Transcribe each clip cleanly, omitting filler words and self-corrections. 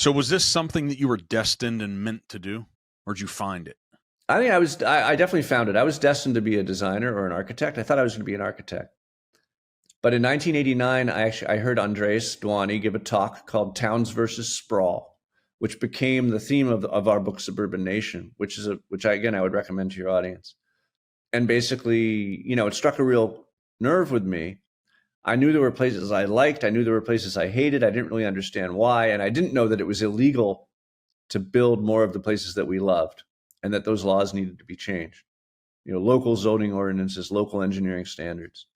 So was this something that you were destined and meant to do, or did you find it? I think I definitely found it. I was destined to be a designer or an architect. I thought I was going to be an architect. But in 1989, I heard Andres Duany give a talk called Towns versus Sprawl, which became the theme of our book Suburban Nation, which I would recommend to your audience. And basically, it struck a real nerve with me. I knew there were places I liked. I knew there were places I hated. I didn't really understand why. And I didn't know that it was illegal to build more of the places that we loved and that those laws needed to be changed. Local zoning ordinances, local engineering standards,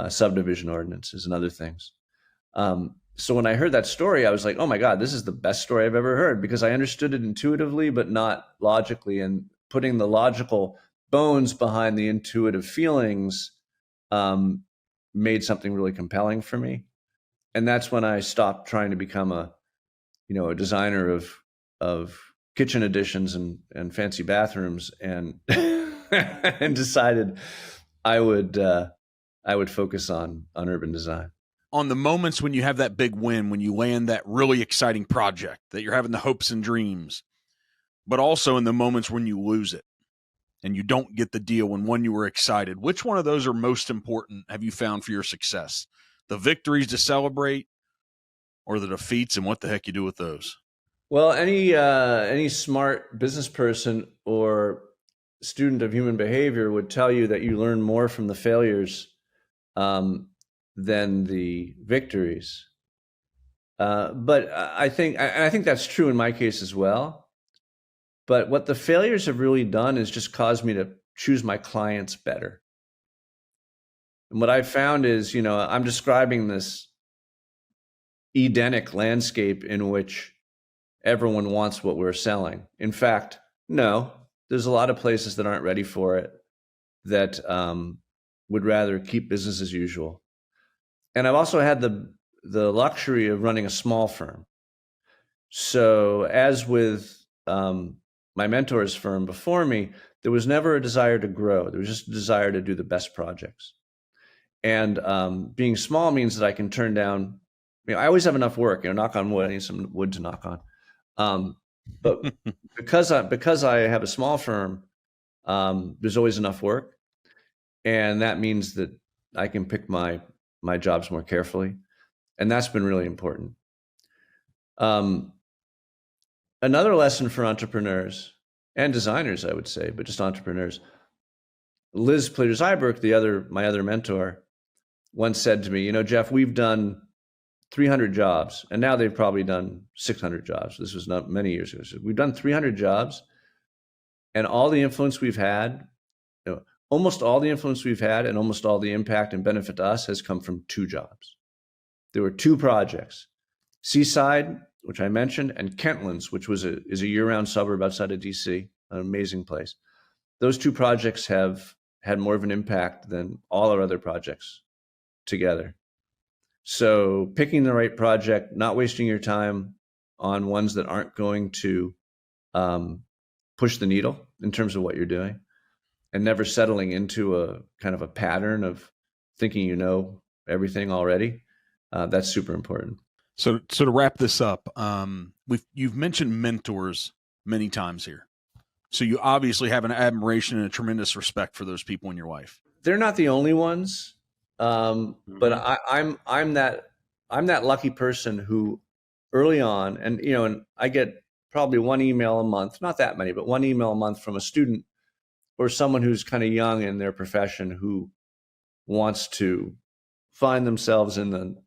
subdivision ordinances, and other things. So when I heard that story, I was like, oh my God, this is the best story I've ever heard, because I understood it intuitively, but not logically. And putting the logical bones behind the intuitive feelings made something really compelling for me. And that's when I stopped trying to become a designer of kitchen additions and fancy bathrooms, and and decided I would focus on urban design. On the moments when you have that big win, when you land that really exciting project that you're having the hopes and dreams, but also in the moments when you lose it and you don't get the deal when you were excited, which one of those are most important, have you found, for your success? The victories to celebrate or the defeats, and what the heck you do with those? Well, any smart business person or student of human behavior would tell you that you learn more from the failures than the victories. But I think that's true in my case as well. But what the failures have really done is just caused me to choose my clients better. And what I've found is, I'm describing this Edenic landscape in which everyone wants what we're selling. In fact, no, there's a lot of places that aren't ready for it, that would rather keep business as usual. And I've also had the luxury of running a small firm. So as with my mentor's firm before me, there was never a desire to grow. There was just a desire to do the best projects. And being small means that I can turn down, I always have enough work, knock on wood. I need some wood to knock on. But because I have a small firm, there's always enough work. And that means that I can pick my jobs more carefully. And that's been really important. Another lesson for entrepreneurs and designers, I would say, but just entrepreneurs. Liz Plitter-Zyberk, my other mentor, once said to me, Jeff, we've done 300 jobs, and now they've probably done 600 jobs. This was not many years ago. So we've done 300 jobs, and all the influence we've had, almost all the influence we've had and almost all the impact and benefit to us has come from 2 jobs. There were 2 projects, Seaside, which I mentioned, and Kentlands, which is a year-round suburb outside of DC, an amazing place. Those 2 projects have had more of an impact than all our other projects together. So picking the right project, not wasting your time on ones that aren't going to push the needle in terms of what you're doing, and never settling into a kind of a pattern of thinking everything already. That's super important. So to wrap this up, you've mentioned mentors many times here. So you obviously have an admiration and a tremendous respect for those people in your life. They're not the only ones. But I'm that lucky person who early on, and I get probably 1 email a month, not that many, but 1 email a month from a student or someone who's kind of young in their profession who wants to find themselves in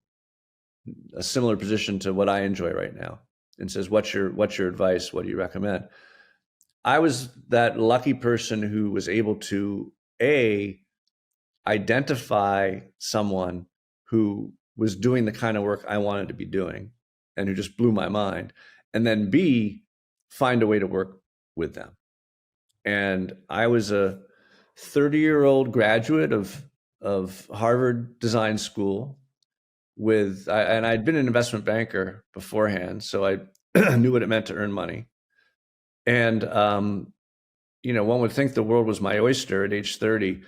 a similar position to what I enjoy right now, and says, what's your advice? What do you recommend? I was that lucky person who was able to identify someone who was doing the kind of work I wanted to be doing and who just blew my mind, and then B, find a way to work with them. And I was a 30-year-old graduate of Harvard Design School and I'd been an investment banker beforehand, so I knew what it meant to earn money. And one would think the world was my oyster at age 30.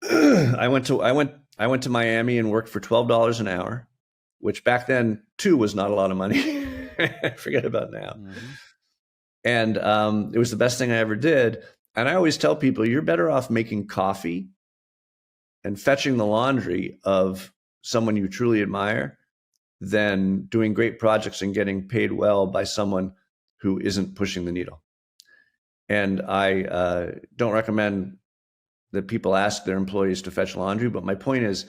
I went to Miami and worked for $12 an hour, which back then too was not a lot of money. Forget about now. Mm-hmm. And it was the best thing I ever did. And I always tell people, you're better off making coffee and fetching the laundry of someone you truly admire than doing great projects and getting paid well by someone who isn't pushing the needle. And I don't recommend that people ask their employees to fetch laundry, but my point is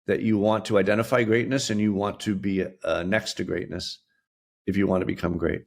that you want to identify greatness and you want to be next to greatness if you want to become great.